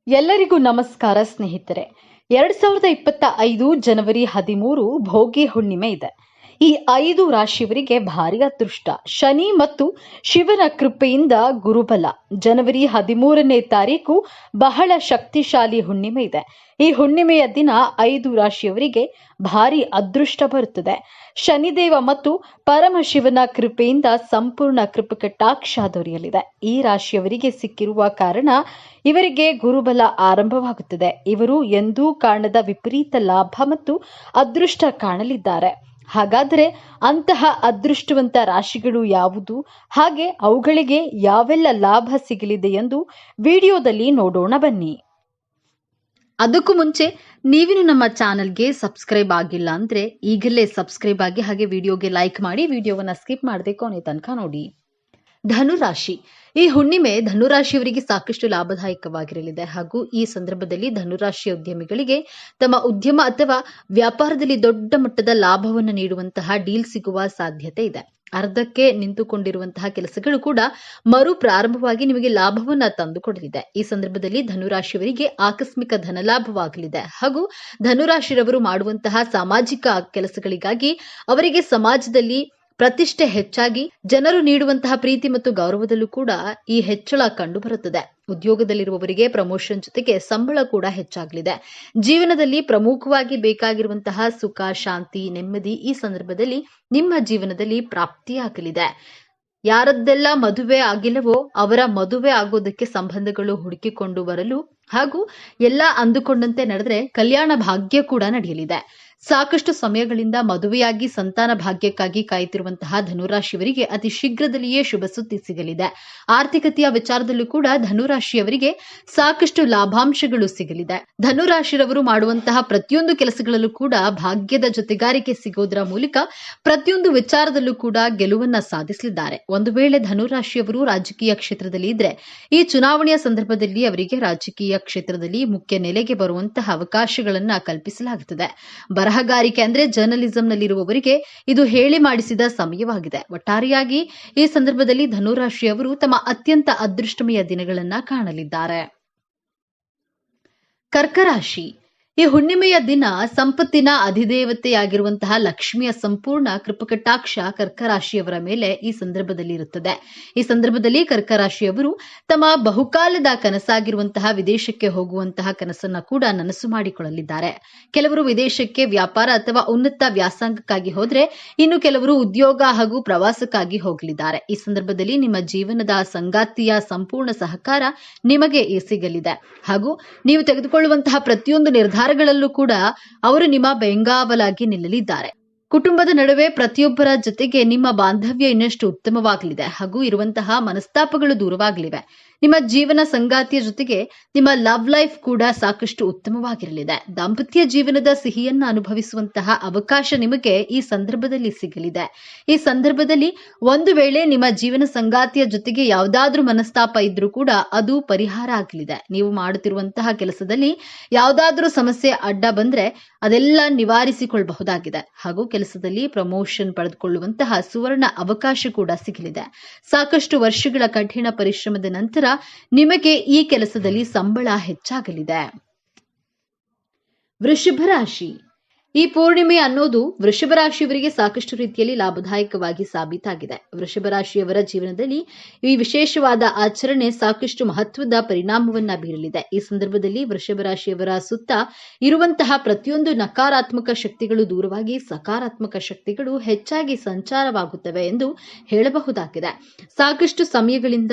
ಎಲ್ಲರಿಗೂ ನಮಸ್ಕಾರ ಸ್ನೇಹಿತರೆ. 2025 ಜನವರಿ 13 ಭೋಗಿ ಹುಣ್ಣಿಮೆ ಇದೆ. ಈ 5 ರಾಶಿಯವರಿಗೆ ಭಾರಿ ಅದೃಷ್ಟ. ಶನಿ ಮತ್ತು ಶಿವನ ಕೃಪೆಯಿಂದ ಗುರುಬಲ. ಜನವರಿ 13ನೇ ತಾರೀಕು ಬಹಳ ಶಕ್ತಿಶಾಲಿ ಹುಣ್ಣಿಮೆ ಇದೆ. ಈ ಹುಣ್ಣಿಮೆಯ ದಿನ 5 ರಾಶಿಯವರಿಗೆ ಭಾರಿ ಅದೃಷ್ಟ ಬರುತ್ತದೆ. ಶನಿದೇವ ಮತ್ತು ಪರಮಶಿವನ ಕೃಪೆಯಿಂದ ಸಂಪೂರ್ಣ ಕೃಪಕಟಾಕ್ಷ ದೊರೆಯಲಿದೆ. ಈ ರಾಶಿಯವರಿಗೆ ಸಿಕ್ಕಿರುವ ಕಾರಣ ಇವರಿಗೆ ಗುರುಬಲ ಆರಂಭವಾಗುತ್ತದೆ. ಇವರು ಎಂದೂ ಕಾಣದ ವಿಪರೀತ ಲಾಭ ಮತ್ತು ಅದೃಷ್ಟ ಕಾಣಲಿದ್ದಾರೆ. ಹಾಗಾದರೆ ಅಂತಹ ಅದೃಷ್ಟವಂತ ರಾಶಿಗಳು ಯಾವುದು, ಹಾಗೆ ಅವುಗಳಿಗೆ ಯಾವೆಲ್ಲ ಲಾಭ ಸಿಗಲಿದೆ ಎಂದು ವಿಡಿಯೋದಲ್ಲಿ ನೋಡೋಣ ಬನ್ನಿ. ಅದಕ್ಕೂ ಮುಂಚೆ ನೀವಿನ್ನು ನಮ್ಮ ಚಾನಲ್ಗೆ ಸಬ್ಸ್ಕ್ರೈಬ್ ಆಗಿಲ್ಲ ಅಂದ್ರೆ ಈಗಲೇ ಸಬ್ಸ್ಕ್ರೈಬ್ ಆಗಿ, ಹಾಗೆ ವಿಡಿಯೋಗೆ ಲೈಕ್ ಮಾಡಿ, ವಿಡಿಯೋವನ್ನ ಸ್ಕಿಪ್ ಮಾಡದೆ ಕೊನೆ ತನಕ ನೋಡಿ. ಧನುರಾಶಿ. ಈ ಹುಣ್ಣಿಮೆ ಧನುರಾಶಿಯವರಿಗೆ ಸಾಕಷ್ಟು ಲಾಭದಾಯಕವಾಗಿರಲಿದೆ. ಹಾಗೂ ಈ ಸಂದರ್ಭದಲ್ಲಿ ಧನುರಾಶಿಯ ಉದ್ಯಮಿಗಳಿಗೆ ತಮ್ಮ ಉದ್ಯಮ ಅಥವಾ ವ್ಯಾಪಾರದಲ್ಲಿ ದೊಡ್ಡ ಮಟ್ಟದ ಲಾಭವನ್ನು ನೀಡುವಂತಹ ಡೀಲ್ ಸಿಗುವ ಸಾಧ್ಯತೆ ಇದೆ. ಅರ್ಧಕ್ಕೆ ನಿಂತುಕೊಂಡಿರುವಂತಹ ಕೆಲಸಗಳು ಕೂಡ ಮರು ಪ್ರಾರಂಭವಾಗಿ ನಿಮಗೆ ಲಾಭವನ್ನ ತಂದುಕೊಡಲಿದೆ. ಈ ಸಂದರ್ಭದಲ್ಲಿ ಧನುರಾಶಿಯವರಿಗೆ ಆಕಸ್ಮಿಕ ಧನಲಾಭವಾಗಲಿದೆ. ಹಾಗೂ ಧನುರಾಶಿರವರು ಮಾಡುವಂತಹ ಸಾಮಾಜಿಕ ಕೆಲಸಗಳಿಗಾಗಿ ಅವರಿಗೆ ಸಮಾಜದಲ್ಲಿ ಪ್ರತಿಷ್ಠೆ ಹೆಚ್ಚಾಗಿ ಜನರು ನೀಡುವಂತಹ ಪ್ರೀತಿ ಮತ್ತು ಗೌರವದಲ್ಲೂ ಕೂಡ ಈ ಹೆಚ್ಚಳ ಕಂಡು ಬರುತ್ತದೆ. ಉದ್ಯೋಗದಲ್ಲಿರುವವರಿಗೆ ಪ್ರಮೋಷನ್ ಜೊತೆಗೆ ಸಂಬಳ ಕೂಡ ಹೆಚ್ಚಾಗಲಿದೆ. ಜೀವನದಲ್ಲಿ ಪ್ರಮುಖವಾಗಿ ಬೇಕಾಗಿರುವಂತಹ ಸುಖ, ಶಾಂತಿ, ನೆಮ್ಮದಿ ಈ ಸಂದರ್ಭದಲ್ಲಿ ನಿಮ್ಮ ಜೀವನದಲ್ಲಿ ಪ್ರಾಪ್ತಿಯಾಗಲಿದೆ. ಯಾರದ್ದೆಲ್ಲ ಮದುವೆ ಆಗಿಲ್ಲವೋ ಅವರ ಮದುವೆ ಆಗೋದಕ್ಕೆ ಸಂಬಂಧಗಳು ಹುಡುಕಿಕೊಂಡು ಬರಲು ಹಾಗೂ ಎಲ್ಲ ಅಂದುಕೊಂಡಂತೆ ನಡೆದ್ರೆ ಕಲ್ಯಾಣ ಭಾಗ್ಯ ಕೂಡ ನಡೆಯಲಿದೆ. ಸಾಕಷ್ಟು ಸಮಯಗಳಿಂದ ಮದುವೆಯಾಗಿ ಸಂತಾನ ಭಾಗ್ಯಕ್ಕಾಗಿ ಕಾಯುತ್ತಿರುವಂತಹ ಧನುರಾಶಿಯವರಿಗೆ ಅತಿ ಶೀಘ್ರದಲ್ಲಿಯೇ ಶುಭ ಸುದ್ದಿ ಸಿಗಲಿದೆ. ಆರ್ಥಿಕತೆಯ ವಿಚಾರದಲ್ಲೂ ಕೂಡ ಧನುರಾಶಿಯವರಿಗೆ ಸಾಕಷ್ಟು ಲಾಭಾಂಶಗಳು ಸಿಗಲಿದೆ. ಧನುರಾಶಿರವರು ಮಾಡುವಂತಹ ಪ್ರತಿಯೊಂದು ಕೆಲಸಗಳಲ್ಲೂ ಕೂಡ ಭಾಗ್ಯದ ಜೊತೆಗಾರಿಕೆ ಸಿಗೋದರ ಮೂಲಕ ಪ್ರತಿಯೊಂದು ವಿಚಾರದಲ್ಲೂ ಕೂಡ ಗೆಲುವನ್ನ ಸಾಧಿಸಲಿದ್ದಾರೆ. ಒಂದು ವೇಳೆ ಧನುರಾಶಿಯವರು ರಾಜಕೀಯ ಕ್ಷೇತ್ರದಲ್ಲಿ ಇದ್ರೆ ಈ ಚುನಾವಣೆಯ ಸಂದರ್ಭದಲ್ಲಿ ಅವರಿಗೆ ರಾಜಕೀಯ ಕ್ಷೇತ್ರದಲ್ಲಿ ಮುಖ್ಯ ನೆಲೆಗೆ ಬರುವಂತಹ ಅವಕಾಶಗಳನ್ನ ಕಲ್ಪಿಸಲಾಗುತ್ತದೆ. ಬರಹಗಾರಿಕೆ ಅಂದ್ರೆ ಜರ್ನಲಿಸಂನಲ್ಲಿರುವವರಿಗೆ ಇದು ಹೇಳಿ ಮಾಡಿಸಿದ ಸಮಯವಾಗಿದೆ. ಒಟ್ಟಾರೆಯಾಗಿ ಈ ಸಂದರ್ಭದಲ್ಲಿ ಧನುರಾಶಿಯವರು ತಮ್ಮ ಅತ್ಯಂತ ಅದೃಷ್ಟಮಯ ದಿನಗಳನ್ನ ಕಾಣಲಿದ್ದಾರೆ. ಕರ್ಕರಾಶಿ. ಈ ಹುಣ್ಣಿಮೆಯ ದಿನ ಸಂಪತ್ತಿನ ಅಧಿದೇವತೆಯಾಗಿರುವಂತಹ ಲಕ್ಷ್ಮಿಯ ಸಂಪೂರ್ಣ ಕೃಪಕಟಾಕ್ಷ ಕರ್ಕರಾಶಿಯವರ ಮೇಲೆ ಈ ಸಂದರ್ಭದಲ್ಲಿ ಇರುತ್ತದೆ. ಈ ಸಂದರ್ಭದಲ್ಲಿ ಕರ್ಕರಾಶಿಯವರು ತಮ್ಮ ಬಹುಕಾಲದ ಕನಸಾಗಿರುವಂತಹ ವಿದೇಶಕ್ಕೆ ಹೋಗುವಂತಹ ಕನಸನ್ನ ಕೂಡ ನನಸು ಮಾಡಿಕೊಳ್ಳಲಿದ್ದಾರೆ. ಕೆಲವರು ವಿದೇಶಕ್ಕೆ ವ್ಯಾಪಾರ ಅಥವಾ ಉನ್ನತ ವ್ಯಾಸಂಗಕ್ಕಾಗಿ ಹೋದ್ರೆ, ಇನ್ನು ಕೆಲವರು ಉದ್ಯೋಗ ಹಾಗೂ ಪ್ರವಾಸಕ್ಕಾಗಿ ಹೋಗಲಿದ್ದಾರೆ. ಈ ಸಂದರ್ಭದಲ್ಲಿ ನಿಮ್ಮ ಜೀವನದ ಸಂಗಾತಿಯ ಸಂಪೂರ್ಣ ಸಹಕಾರ ನಿಮಗೆ ಸಿಗಲಿದೆ. ಹಾಗೂ ನೀವು ತೆಗೆದುಕೊಳ್ಳುವಂತಹ ಪ್ರತಿಯೊಂದು ನಿರ್ಧಾರಗಳಲ್ಲೂ ಕೂಡ ಅವರು ನಿಮ್ಮ ಬೆಂಗಾವಲಾಗಿ ನಿಲ್ಲಲಿದ್ದಾರೆ. ಕುಟುಂಬದ ನಡುವೆ ಪ್ರತಿಯೊಬ್ಬರ ಜೊತೆಗೆ ನಿಮ್ಮ ಬಾಂಧವ್ಯ ಇನ್ನಷ್ಟು ಉತ್ತಮವಾಗಲಿದೆ. ಹಾಗೂ ಇರುವಂತಹ ಮನಸ್ತಾಪಗಳು ದೂರವಾಗಲಿವೆ. ನಿಮ್ಮ ಜೀವನ ಸಂಗಾತಿಯ ಜೊತೆಗೆ ನಿಮ್ಮ ಲವ್ ಲೈಫ್ ಕೂಡ ಸಾಕಷ್ಟು ಉತ್ತಮವಾಗಿರಲಿದೆ. ದಾಂಪತ್ಯ ಜೀವನದ ಸಿಹಿಯನ್ನ ಅನುಭವಿಸುವಂತಹ ಅವಕಾಶ ನಿಮಗೆ ಈ ಸಂದರ್ಭದಲ್ಲಿ ಸಿಗಲಿದೆ. ಈ ಸಂದರ್ಭದಲ್ಲಿ ಒಂದು ವೇಳೆ ನಿಮ್ಮ ಜೀವನ ಸಂಗಾತಿಯ ಜೊತೆಗೆ ಯಾವುದಾದ್ರೂ ಮನಸ್ತಾಪ ಇದ್ರೂ ಕೂಡ ಅದು ಪರಿಹಾರ ಆಗಲಿದೆ. ನೀವು ಮಾಡುತ್ತಿರುವಂತಹ ಕೆಲಸದಲ್ಲಿ ಯಾವುದಾದ್ರೂ ಸಮಸ್ಯೆ ಅಡ್ಡ ಬಂದ್ರೆ ಅದೆಲ್ಲ ನಿವಾರಿಸಿಕೊಳ್ಳಬಹುದಾಗಿದೆ. ಹಾಗೂ ಕೆಲಸದಲ್ಲಿ ಪ್ರಮೋಷನ್ ಪಡೆದುಕೊಳ್ಳುವಂತಹ ಸುವರ್ಣ ಅವಕಾಶ ಕೂಡ ಸಿಗಲಿದೆ. ಸಾಕಷ್ಟು ವರ್ಷಗಳ ಕಠಿಣ ಪರಿಶ್ರಮದ ನಂತರ ನಿಮಗೆ ಈ ಕೆಲಸದಲ್ಲಿ ಸಂಬಳ ಹೆಚ್ಚಾಗಲಿದೆ. ವೃಷಭ ರಾಶಿ. ಈ ಪೂರ್ಣಿಮೆ ಅನ್ನೋದು ವೃಷಭ ರಾಶಿಯವರಿಗೆ ಸಾಕಷ್ಟು ರೀತಿಯಲ್ಲಿ ಲಾಭದಾಯಕವಾಗಿ ಸಾಬೀತಾಗಿದೆ. ವೃಷಭ ರಾಶಿಯವರ ಜೀವನದಲ್ಲಿ ಈ ವಿಶೇಷವಾದ ಆಚರಣೆ ಸಾಕಷ್ಟು ಮಹತ್ವದ ಪರಿಣಾಮವನ್ನ ಬೀರಲಿದೆ. ಈ ಸಂದರ್ಭದಲ್ಲಿ ವೃಷಭ ರಾಶಿಯವರ ಸುತ್ತ ಇರುವಂತಹ ಪ್ರತಿಯೊಂದು ನಕಾರಾತ್ಮಕ ಶಕ್ತಿಗಳು ದೂರವಾಗಿ ಸಕಾರಾತ್ಮಕ ಶಕ್ತಿಗಳು ಹೆಚ್ಚಾಗಿ ಸಂಚಾರವಾಗುತ್ತವೆ ಎಂದು ಹೇಳಬಹುದಾಗಿದೆ. ಸಾಕಷ್ಟು ಸಮಯಗಳಿಂದ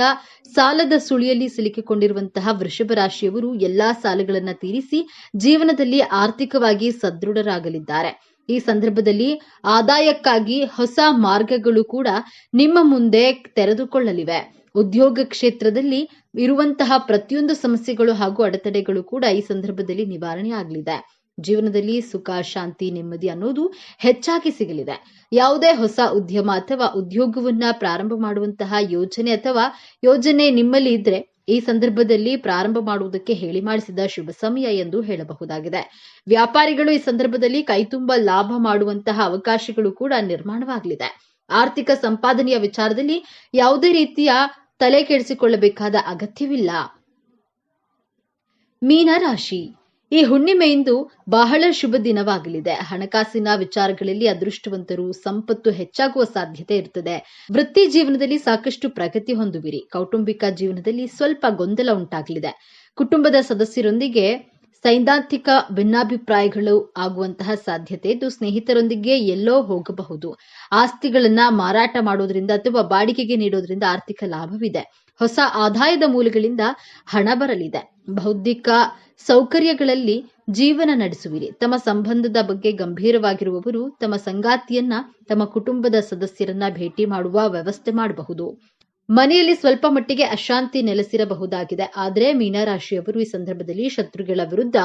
ಸಾಲದ ಸುಳಿಯಲ್ಲಿ ಸಿಲುಕಿಕೊಂಡಿರುವಂತಹ ವೃಷಭ ರಾಶಿಯವರು ಎಲ್ಲಾ ಸಾಲಗಳನ್ನ ತೀರಿಸಿ ಜೀವನದಲ್ಲಿ ಆರ್ಥಿಕವಾಗಿ ಸದೃಢರಾಗಲಿದ್ದಾರೆ. ಈ ಸಂದರ್ಭದಲ್ಲಿ ಆದಾಯಕ್ಕಾಗಿ ಹೊಸ ಮಾರ್ಗಗಳು ಕೂಡ ನಿಮ್ಮ ಮುಂದೆ ತೆರೆದುಕೊಳ್ಳಲಿವೆ. ಉದ್ಯೋಗ ಕ್ಷೇತ್ರದಲ್ಲಿ ಇರುವಂತಹ ಪ್ರತಿಯೊಂದು ಸಮಸ್ಯೆಗಳು ಹಾಗೂ ಅಡೆತಡೆಗಳು ಕೂಡ ಈ ಸಂದರ್ಭದಲ್ಲಿ ನಿವಾರಣೆ ಆಗಲಿದೆ. ಜೀವನದಲ್ಲಿ ಸುಖ, ಶಾಂತಿ, ನೆಮ್ಮದಿ ಅನ್ನೋದು ಹೆಚ್ಚಾಗಿ ಸಿಗಲಿದೆ. ಯಾವುದೇ ಹೊಸ ಉದ್ಯಮ ಅಥವಾ ಉದ್ಯೋಗವನ್ನ ಪ್ರಾರಂಭ ಮಾಡುವಂತಹ ಯೋಜನೆ ನಿಮ್ಮಲ್ಲಿ ಇದ್ರೆ ಈ ಸಂದರ್ಭದಲ್ಲಿ ಪ್ರಾರಂಭ ಮಾಡುವುದಕ್ಕೆ ಹೇಳಿ ಮಾಡಿಸಿದ ಶುಭ ಸಮಯ ಎಂದು ಹೇಳಬಹುದಾಗಿದೆ. ವ್ಯಾಪಾರಿಗಳು ಈ ಸಂದರ್ಭದಲ್ಲಿ ಕೈತುಂಬ ಲಾಭ ಮಾಡುವಂತಹ ಅವಕಾಶಗಳು ಕೂಡ ನಿರ್ಮಾಣವಾಗಲಿದೆ. ಆರ್ಥಿಕ ಸಂಪಾದನೆಯ ವಿಚಾರದಲ್ಲಿ ಯಾವುದೇ ರೀತಿಯ ತಲೆ ಕೆಡಿಸಿಕೊಳ್ಳಬೇಕಾದ ಅಗತ್ಯವಿಲ್ಲ. ಮೀನರಾಶಿ, ಈ ಹುಣ್ಣಿಮೆಯಿಂದ ಬಹಳ ಶುಭ ದಿನವಾಗಲಿದೆ. ಹಣಕಾಸಿನ ವಿಚಾರಗಳಲ್ಲಿ ಅದೃಷ್ಟವಂತರು, ಸಂಪತ್ತು ಹೆಚ್ಚಾಗುವ ಸಾಧ್ಯತೆ ಇರುತ್ತದೆ. ವೃತ್ತಿ ಜೀವನದಲ್ಲಿ ಸಾಕಷ್ಟು ಪ್ರಗತಿ ಹೊಂದುವಿರಿ. ಕೌಟುಂಬಿಕ ಜೀವನದಲ್ಲಿ ಸ್ವಲ್ಪ ಗೊಂದಲ ಉಂಟಾಗಲಿದೆ. ಕುಟುಂಬದ ಸದಸ್ಯರೊಂದಿಗೆ ಸೈದ್ಧಾಂತಿಕ ಭಿನ್ನಾಭಿಪ್ರಾಯಗಳು ಆಗುವಂತಹ ಸಾಧ್ಯತೆ ಇದ್ದು, ಸ್ನೇಹಿತರೊಂದಿಗೆ ಎಲ್ಲೋ ಹೋಗಬಹುದು. ಆಸ್ತಿಗಳನ್ನ ಮಾರಾಟ ಮಾಡೋದ್ರಿಂದ ಅಥವಾ ಬಾಡಿಗೆಗೆ ನೀಡೋದ್ರಿಂದ ಆರ್ಥಿಕ ಲಾಭವಿದೆ. ಹೊಸ ಆದಾಯದ ಮೂಲಗಳಿಂದ ಹಣ ಬರಲಿದೆ. ಬೌದ್ಧಿಕ ಸೌಕರ್ಯಗಳಲ್ಲಿ ಜೀವನ ನಡೆಸುವಿರಿ. ತಮ್ಮ ಸಂಬಂಧದ ಬಗ್ಗೆ ಗಂಭೀರವಾಗಿರುವವರು ತಮ್ಮ ಸಂಗಾತಿಯನ್ನ, ತಮ್ಮ ಕುಟುಂಬದ ಸದಸ್ಯರನ್ನ ಭೇಟಿ ಮಾಡುವ ವ್ಯವಸ್ಥೆ ಮಾಡಬಹುದು. ಮನೆಯಲ್ಲಿ ಸ್ವಲ್ಪ ಮಟ್ಟಿಗೆ ಅಶಾಂತಿ ನೆಲೆಸಿರಬಹುದಾಗಿದೆ. ಆದರೆ ಮೀನರಾಶಿಯವರು ಈ ಸಂದರ್ಭದಲ್ಲಿ ಶತ್ರುಗಳ ವಿರುದ್ಧ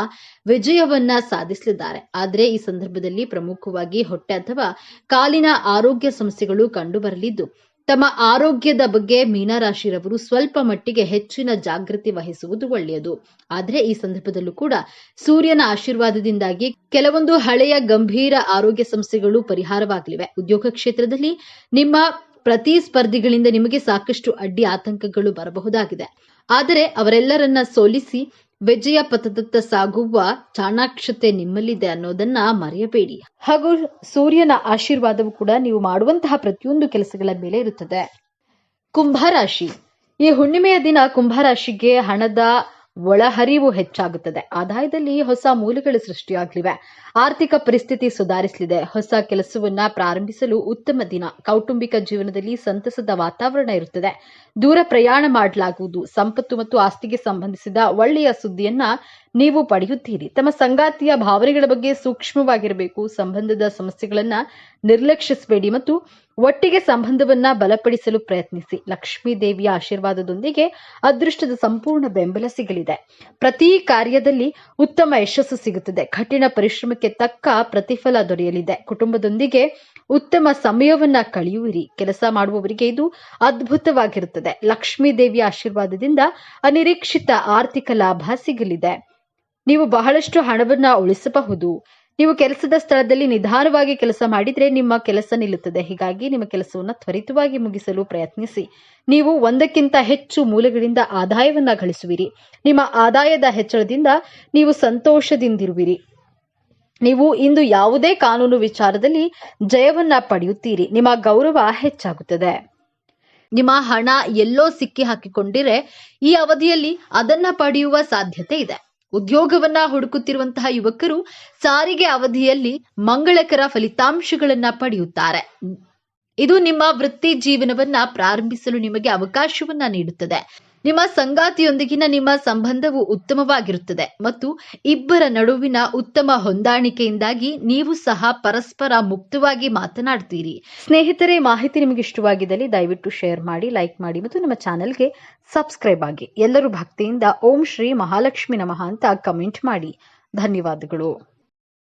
ವಿಜಯವನ್ನ ಸಾಧಿಸಲಿದ್ದಾರೆ. ಆದರೆ ಈ ಸಂದರ್ಭದಲ್ಲಿ ಪ್ರಮುಖವಾಗಿ ಹೊಟ್ಟೆ ಅಥವಾ ಕಾಲಿನ ಆರೋಗ್ಯ ಸಮಸ್ಯೆಗಳು ಕಂಡು ಬರಲಿದ್ದು, ತಮ್ಮ ಆರೋಗ್ಯದ ಬಗ್ಗೆ ಮೀನರಾಶಿರವರು ಸ್ವಲ್ಪ ಮಟ್ಟಿಗೆ ಹೆಚ್ಚಿನ ಜಾಗೃತಿ ವಹಿಸುವುದು ಒಳ್ಳೆಯದು. ಆದರೆ ಈ ಸಂದರ್ಭದಲ್ಲೂ ಕೂಡ ಸೂರ್ಯನ ಆಶೀರ್ವಾದದಿಂದಾಗಿ ಕೆಲವೊಂದು ಹಳೆಯ ಗಂಭೀರ ಆರೋಗ್ಯ ಸಮಸ್ಯೆಗಳು ಪರಿಹಾರವಾಗಲಿವೆ. ಉದ್ಯೋಗ ಕ್ಷೇತ್ರದಲ್ಲಿ ನಿಮ್ಮ ಪ್ರತಿಸ್ಪರ್ಧಿಗಳಿಂದ ನಿಮಗೆ ಸಾಕಷ್ಟು ಅಡ್ಡಿ ಆತಂಕಗಳು ಬರಬಹುದಾಗಿದೆ. ಆದರೆ ಅವರೆಲ್ಲರನ್ನ ಸೋಲಿಸಿ ವಿಜಯ ಪಥದತ್ತ ಸಾಗುವ ಚಾಣಾಕ್ಷತೆ ನಿಮ್ಮಲ್ಲಿದೆ ಅನ್ನೋದನ್ನ ಮರೆಯಬೇಡಿ. ಹಾಗೂ ಸೂರ್ಯನ ಆಶೀರ್ವಾದವು ಕೂಡ ನೀವು ಮಾಡುವಂತಹ ಪ್ರತಿಯೊಂದು ಕೆಲಸಗಳ ಮೇಲೆ ಇರುತ್ತದೆ. ಕುಂಭರಾಶಿ, ಈ ಹುಣ್ಣಿಮೆಯ ದಿನ ಕುಂಭರಾಶಿಗೆ ಹಣದ ಒಳಹರಿವು ಹೆಚ್ಚಾಗುತ್ತದೆ. ಆದಾಯದಲ್ಲಿ ಹೊಸ ಮೂಲಗಳು ಸೃಷ್ಟಿಯಾಗಲಿವೆ. ಆರ್ಥಿಕ ಪರಿಸ್ಥಿತಿ ಸುಧಾರಿಸಲಿದೆ. ಹೊಸ ಕೆಲಸವನ್ನ ಪ್ರಾರಂಭಿಸಲು ಉತ್ತಮ ದಿನ. ಕೌಟುಂಬಿಕ ಜೀವನದಲ್ಲಿ ಸಂತಸದ ವಾತಾವರಣ ಇರುತ್ತದೆ. ದೂರ ಪ್ರಯಾಣ ಮಾಡಲಾಗುವುದು. ಸಂಪತ್ತು ಮತ್ತು ಆಸ್ತಿಗೆ ಸಂಬಂಧಿಸಿದ ಒಳ್ಳೆಯ ಸುದ್ದಿಯನ್ನ ನೀವು ಪಡೆಯುತ್ತೀರಿ. ತಮ್ಮ ಸಂಗಾತಿಯ ಭಾವನೆಗಳ ಬಗ್ಗೆ ಸೂಕ್ಷ್ಮವಾಗಿರಬೇಕು. ಸಂಬಂಧದ ಸಮಸ್ಯೆಗಳನ್ನ ನಿರ್ಲಕ್ಷಿಸಬೇಡಿ ಮತ್ತು ಒಟ್ಟಿಗೆ ಸಂಬಂಧವನ್ನ ಬಲಪಡಿಸಲು ಪ್ರಯತ್ನಿಸಿ. ಲಕ್ಷ್ಮೀ ದೇವಿಯ ಆಶೀರ್ವಾದದೊಂದಿಗೆ ಅದೃಷ್ಟದ ಸಂಪೂರ್ಣ ಬೆಂಬಲ ಸಿಗಲಿದೆ. ಪ್ರತಿ ಕಾರ್ಯದಲ್ಲಿ ಉತ್ತಮ ಯಶಸ್ಸು ಸಿಗುತ್ತದೆ. ಕಠಿಣ ಪರಿಶ್ರಮಕ್ಕೆ ತಕ್ಕ ಪ್ರತಿಫಲ ದೊರೆಯಲಿದೆ. ಕುಟುಂಬದೊಂದಿಗೆ ಉತ್ತಮ ಸಮಯವನ್ನ ಕಳೆಯುವಿರಿ. ಕೆಲಸ ಮಾಡುವವರಿಗೆ ಇದು ಅದ್ಭುತವಾಗಿರುತ್ತದೆ. ಲಕ್ಷ್ಮೀ ದೇವಿಯ ಆಶೀರ್ವಾದದಿಂದ ಅನಿರೀಕ್ಷಿತ ಆರ್ಥಿಕ ಲಾಭ ಸಿಗಲಿದೆ. ನೀವು ಬಹಳಷ್ಟು ಹಣವನ್ನ ಉಳಿಸಬಹುದು. ನೀವು ಕೆಲಸದ ಸ್ಥಳದಲ್ಲಿ ನಿಧಾನವಾಗಿ ಕೆಲಸ ಮಾಡಿದ್ರೆ ನಿಮ್ಮ ಕೆಲಸ ನಿಲ್ಲುತ್ತದೆ. ಹೀಗಾಗಿ ನಿಮ್ಮ ಕೆಲಸವನ್ನು ತ್ವರಿತವಾಗಿ ಮುಗಿಸಲು ಪ್ರಯತ್ನಿಸಿ. ನೀವು ಒಂದಕ್ಕಿಂತ ಹೆಚ್ಚು ಮೂಲಗಳಿಂದ ಆದಾಯವನ್ನ ಗಳಿಸುವಿರಿ. ನಿಮ್ಮ ಆದಾಯದ ಹೆಚ್ಚಳದಿಂದ ನೀವು ಸಂತೋಷದಿಂದಿರುವಿರಿ. ನೀವು ಇಂದು ಯಾವುದೇ ಕಾನೂನು ವಿಚಾರದಲ್ಲಿ ಜಯವನ್ನ ಪಡೆಯುತ್ತೀರಿ. ನಿಮ್ಮ ಗೌರವ ಹೆಚ್ಚಾಗುತ್ತದೆ. ನಿಮ್ಮ ಹಣ ಎಲ್ಲೋ ಸಿಕ್ಕಿ ಹಾಕಿಕೊಂಡಿರೆ ಈ ಅವಧಿಯಲ್ಲಿ ಅದನ್ನ ಪಡೆಯುವ ಸಾಧ್ಯತೆ ಇದೆ. ಉದ್ಯೋಗವನ್ನ ಹುಡುಕುತ್ತಿರುವಂತಹ ಯುವಕರು ಸಾರಿಗೆ ಅವಧಿಯಲ್ಲಿ ಮಂಗಳಕರ ಫಲಿತಾಂಶಗಳನ್ನ ಪಡೆಯುತ್ತಾರೆ. ಇದು ನಿಮ್ಮ ವೃತ್ತಿ ಜೀವನವನ್ನ ಪ್ರಾರಂಭಿಸಲು ನಿಮಗೆ ಅವಕಾಶವನ್ನ ನೀಡುತ್ತದೆ. ನಿಮ್ಮ ಸಂಗಾತಿಯೊಂದಿಗಿನ ನಿಮ್ಮ ಸಂಬಂಧವು ಉತ್ತಮವಾಗಿರುತ್ತದೆ ಮತ್ತು ಇಬ್ಬರ ನಡುವಿನ ಉತ್ತಮ ಹೊಂದಾಣಿಕೆಯಿಂದಾಗಿ ನೀವು ಸಹ ಪರಸ್ಪರ ಮುಕ್ತವಾಗಿ ಮಾತನಾಡ್ತೀರಿ. ಸ್ನೇಹಿತರೆ, ಮಾಹಿತಿ ನಿಮಗೆ ಇಷ್ಟವಾಗಿದ್ದಲ್ಲಿ ದಯವಿಟ್ಟು ಶೇರ್ ಮಾಡಿ, ಲೈಕ್ ಮಾಡಿ ಮತ್ತು ನಮ್ಮ ಚಾನೆಲ್ಗೆ ಸಬ್ಸ್ಕ್ರೈಬ್ ಆಗಿ. ಎಲ್ಲರೂ ಭಕ್ತಿಯಿಂದ ಓಂ ಶ್ರೀ ಮಹಾಲಕ್ಷ್ಮಿ ನಮಃ ಅಂತ ಕಮೆಂಟ್ ಮಾಡಿ. ಧನ್ಯವಾದಗಳು.